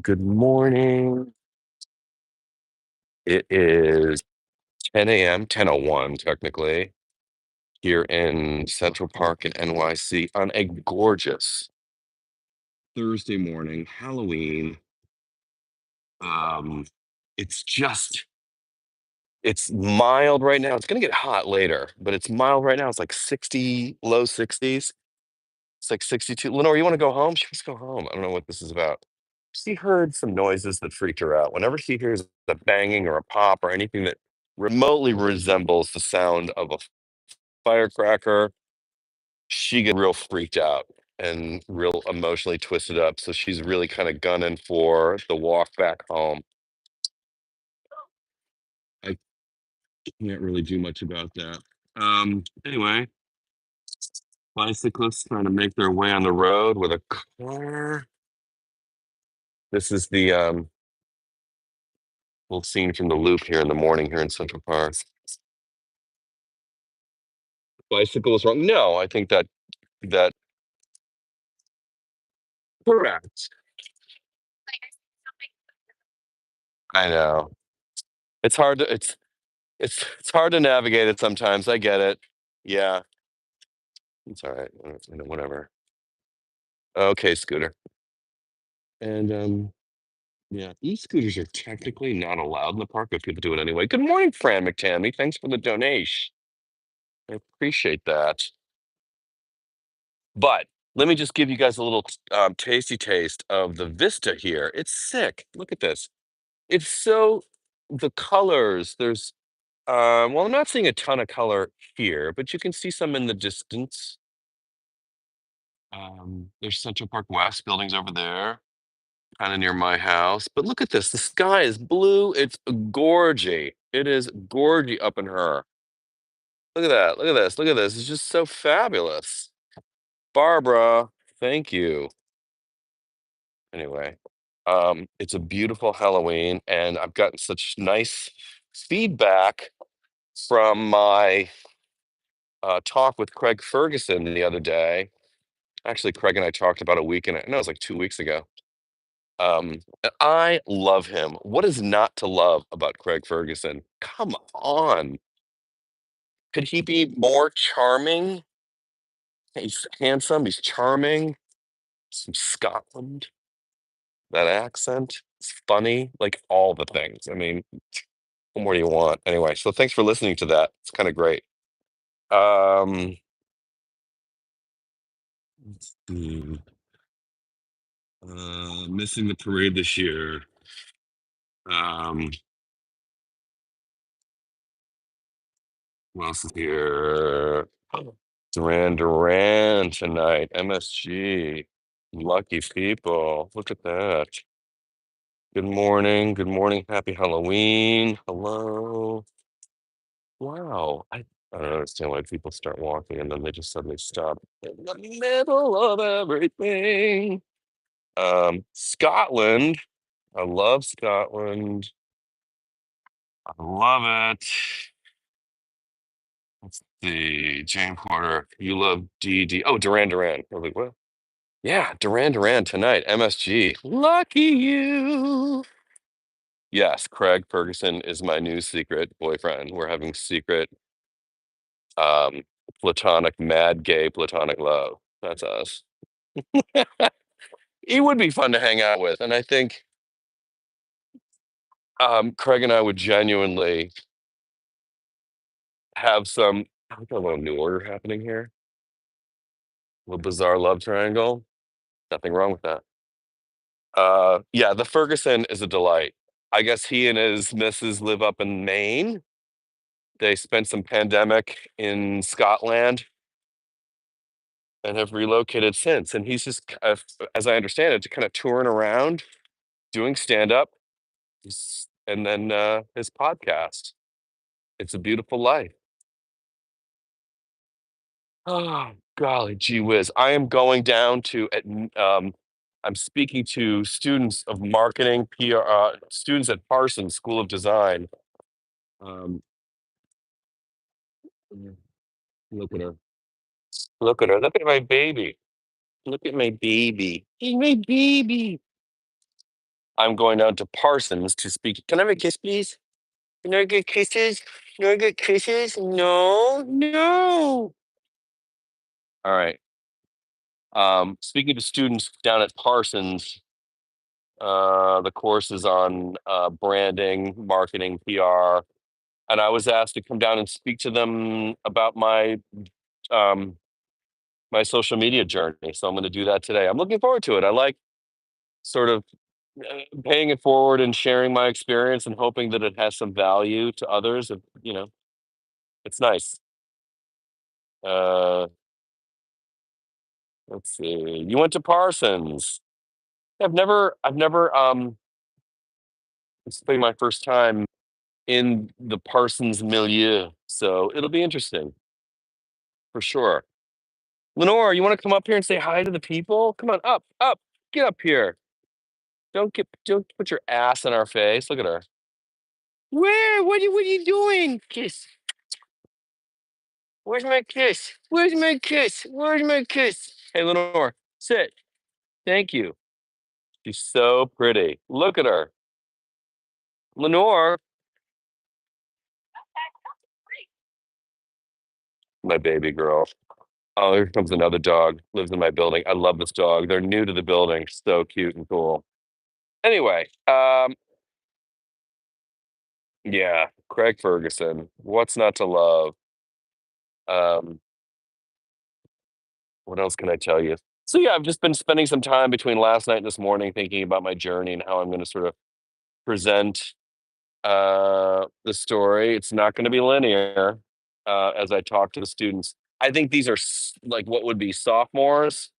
Good morning. It is 10 a.m., 10:01 technically, here in Central Park in NYC on a gorgeous Thursday morning, Halloween. Um, it's just it's mild right now. It's gonna get hot later, but it's mild right now. It's like 60, low 60s. It's like 62. Lenore, you want to go home? She wants to go home. I don't know what this is about. She heard some noises that freaked her out. Whenever she hears a banging or a pop or anything that remotely resembles the sound of a firecracker, she gets real freaked out and real emotionally twisted up. So she's really kind of gunning for the walk back home. I can't really do much about that. Anyway, bicyclists trying to make their way on the road with a car. This is the little scene from the loop here in the morning here in Central Park. Bicycle is wrong. No, I think that correct. I know. It's hard to it's hard to navigate it sometimes. I get it. Yeah, it's all right. Whatever. Okay, scooter. And yeah, e-scooters are technically not allowed in the park, but people do it anyway. Good morning, Fran McTamney. Thanks for the donation. I appreciate that. But let me just give you guys a little tasty taste of the vista here. It's sick. Look at this. It's so the colors. Well, I'm not seeing a ton of color here, but you can see some in the distance. There's Central Park West buildings over there, kind of near my house. But look at this. The sky is blue. It's gorgy. It is gorgy up in her. Look at that. Look at this. Look at this. It's just so fabulous. Barbara, thank you. Anyway, it's a beautiful Halloween, and I've gotten such nice feedback from my talk with Craig Ferguson the other day. Actually, Craig and I talked about a week and no, it was like 2 weeks ago. And I love him. What is not to love about Craig Ferguson? Come on. Could he be more charming? He's handsome, he's charming. He's from Scotland. That accent. It's funny, like all the things. I mean, what more do you want? Anyway, so thanks for listening to that. It's kind of great. Um, let's see. Missing the parade this year. Um, who else is here? Duran tonight. MSG. Lucky people. Look at that. Good morning. Good morning. Happy Halloween. Hello. Wow. I don't understand why people start walking and then they just suddenly stop in the middle of everything. Scotland. I love Scotland. I love it. Let's see. Jane Porter. You love DD. Oh, Duran Duran. I was like, what? Yeah, Duran Duran tonight. MSG. Lucky you. Yes, Craig Ferguson is my new secret boyfriend. We're having secret, um, platonic, mad gay platonic love. That's us. He would be fun to hang out with, and I think Craig and I would genuinely have some. I got a little new order happening here. A little bizarre love triangle. Nothing wrong with that. Yeah, the Ferguson is a delight. I guess he and his missus live up in Maine. They spent some pandemic in Scotland and have relocated since. And he's just, as I understand it, kind of touring around, doing stand up, and then his podcast. It's a beautiful life. Oh, golly, gee whiz. I am going down to, I'm speaking to students of marketing, PR, students at Parsons School of Design. Um, Look at her. Look at her. Look at my baby. Look at my baby. Hey, my baby. I'm going down to Parsons to speak. Can I have a kiss, please? Can I get kisses? Can I get kisses? No, no. All right. Speaking to students down at Parsons, the course is on branding, marketing, PR, and I was asked to come down and speak to them about um, my social media journey. So I'm going to do that today. I'm looking forward to it. I like sort of paying it forward and sharing my experience and hoping that it has some value to others. It's nice. Uh, let's see. You went to Parsons. I've never. This will be my first time in the Parsons milieu, so it'll be interesting for sure. Lenore, you want to come up here and say hi to the people? Come on, up, get up here. Don't put your ass in our face. Look at her. Where? What are you doing? Kiss. Where's my kiss? Where's my kiss? Where's my kiss? Hey, Lenore, sit. Thank you. She's so pretty. Look at her. Lenore, my baby girl. Oh, here comes another dog. Lives in my building. I love this dog. They're new to the building. So cute and cool. Anyway, yeah, Craig Ferguson. What's not to love? Um, what else can I tell you? So yeah, I've just been spending some time between last night and this morning thinking about my journey and how I'm going to sort of present the story. It's not going to be linear as I talk to the students. I think these are like what would be sophomores.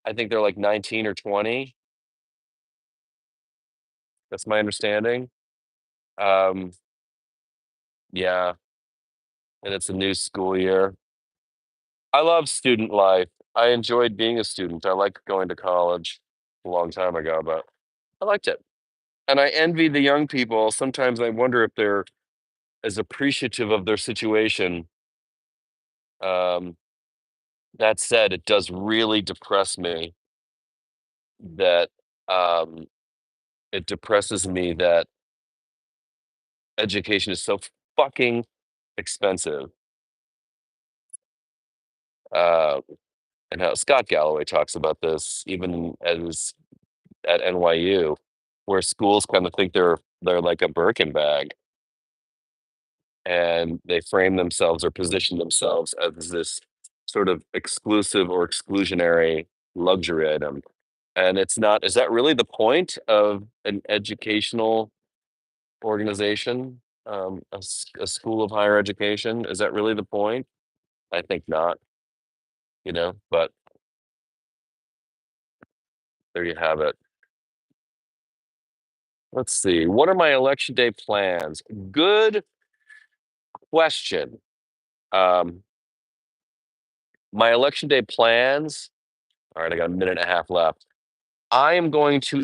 I think they're like 19 or 20. That's my understanding. Um, yeah, and it's a new school year. I love student life. I enjoyed being a student. I like going to college a long time ago, but I liked it. And I envy the young people. Sometimes I wonder if they're as appreciative of their situation. Um, that said, it does really depress me that um, it depresses me that education is so fucking expensive. Uh, and how Scott Galloway talks about this, even as at NYU, where schools kind of think they're like a Birkin bag, and they frame themselves or position themselves as this sort of exclusive or exclusionary luxury item. And it's not. Is that really the point of an educational organization, a school of higher education? Is that really the point? I think not, but there you have it. Let's see. What are my election day plans? Good question. Um, my election day plans. All right, I got a minute and a half left. I am going to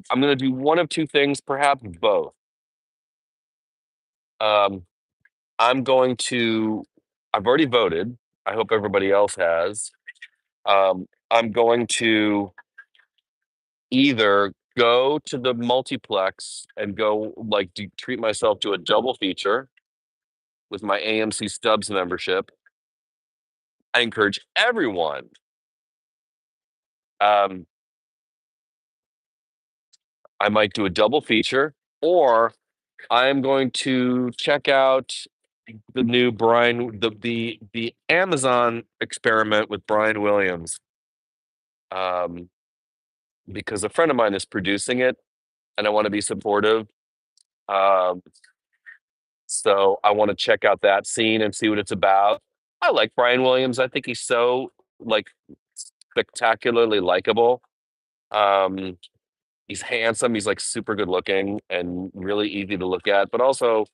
I'm going to do one of two things, perhaps both. Um, I'm going to, I've already voted. I hope everybody else has. I'm going to either go to the multiplex and go like treat myself to a double feature with my AMC Stubs membership. I encourage everyone. Um, I might do a double feature, or I am going to check out the new the Amazon experiment with Brian Williams, um, because a friend of mine is producing it, and I want to be supportive. Um, so I want to check out that scene and see what it's about. I like Brian Williams. I think he's so like spectacularly likable. Um, he's handsome. He's like super good looking and really easy to look at, but also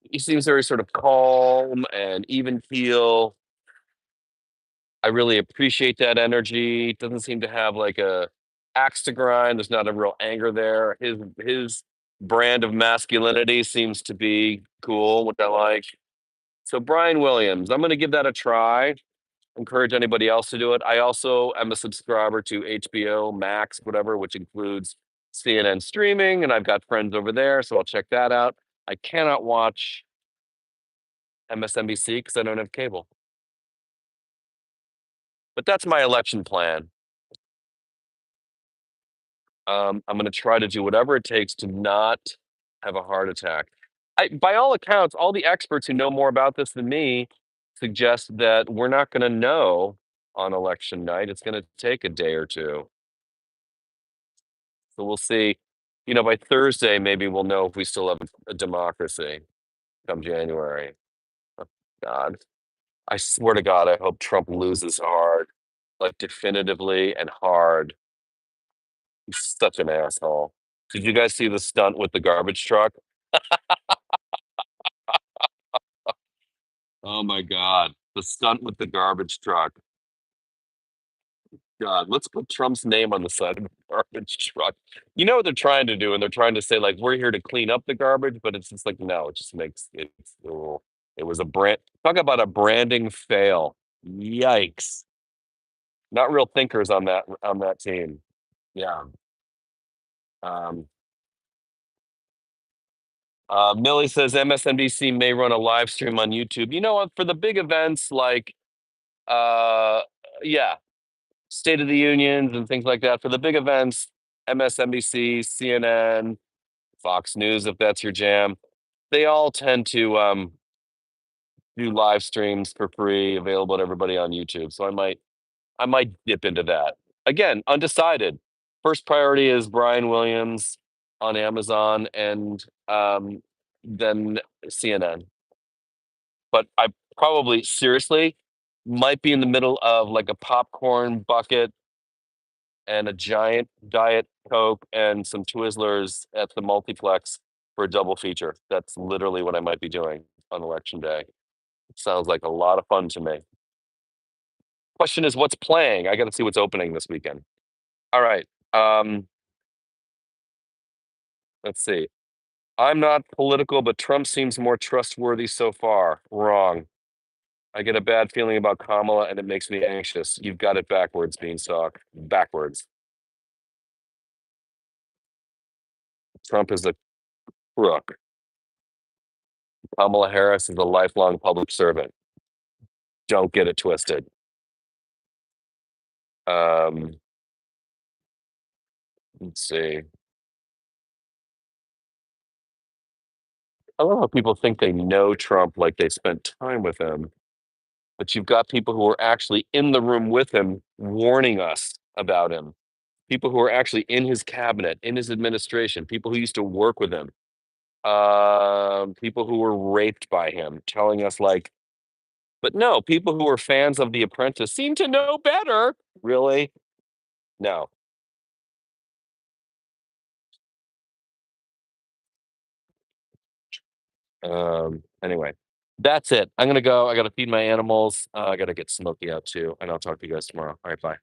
he seems very sort of calm and even keel. I really appreciate that energy. Doesn't seem to have like a axe to grind. There's not a real anger there. His brand of masculinity seems to be cool, which I like. So Brian Williams, I'm going to give that a try. encourage anybody else to do it. I also am a subscriber to HBO Max, whatever, which includes CNN streaming, and I've got friends over there, so I'll check that out. I cannot watch MSNBC because I don't have cable. But that's my election plan. I'm going to try to do whatever it takes to not have a heart attack. By all accounts, all the experts who know more about this than me suggest that we're not going to know on election night. It's going to take a day or two. So we'll see. By Thursday, maybe we'll know if we still have a democracy come January. Oh, God. I swear to God, I hope Trump loses hard, like definitively and hard. He's such an asshole. Did you guys see the stunt with the garbage truck? Oh my God. The stunt with the garbage truck. God, let's put Trump's name on the side of the garbage truck. You know what they're trying to do, and they're trying to say like we're here to clean up the garbage, but it's just like no, it just makes it. It was a brand. Talk about a branding fail. Yikes! Not real thinkers on that team. Yeah. Um, Millie says MSNBC may run a live stream on YouTube. You know what? For the big events like, uh, yeah, State of the Unions and things like that. For the big events, MSNBC, CNN, Fox News, if that's your jam, they all tend to do live streams for free, available to everybody on YouTube. So I might dip into that. Again, undecided. First priority is Brian Williams on Amazon, and then CNN. But I probably seriously might be in the middle of like a popcorn bucket and a giant diet Coke and some Twizzlers at the multiplex for a double feature. That's literally what I might be doing on election day. Sounds like a lot of fun to me. Question is, what's playing? I got to see what's opening this weekend. All right. Let's see. I'm not political, but Trump seems more trustworthy so far. Wrong. I get a bad feeling about Kamala, and it makes me anxious. You've got it backwards, Beanstalk. Backwards. Trump is a crook. Kamala Harris is a lifelong public servant. Don't get it twisted. Um, let's see. I love how people think they know Trump like they spent time with him, but you've got people who are actually in the room with him warning us about him. People who are actually in his cabinet, in his administration, people who used to work with him, people who were raped by him, telling us like, but no, people who are fans of The Apprentice seem to know better. Really? No. Anyway, that's it. I'm gonna go. I gotta feed my animals. I gotta get Smokey out too, and I'll talk to you guys tomorrow. All right, bye.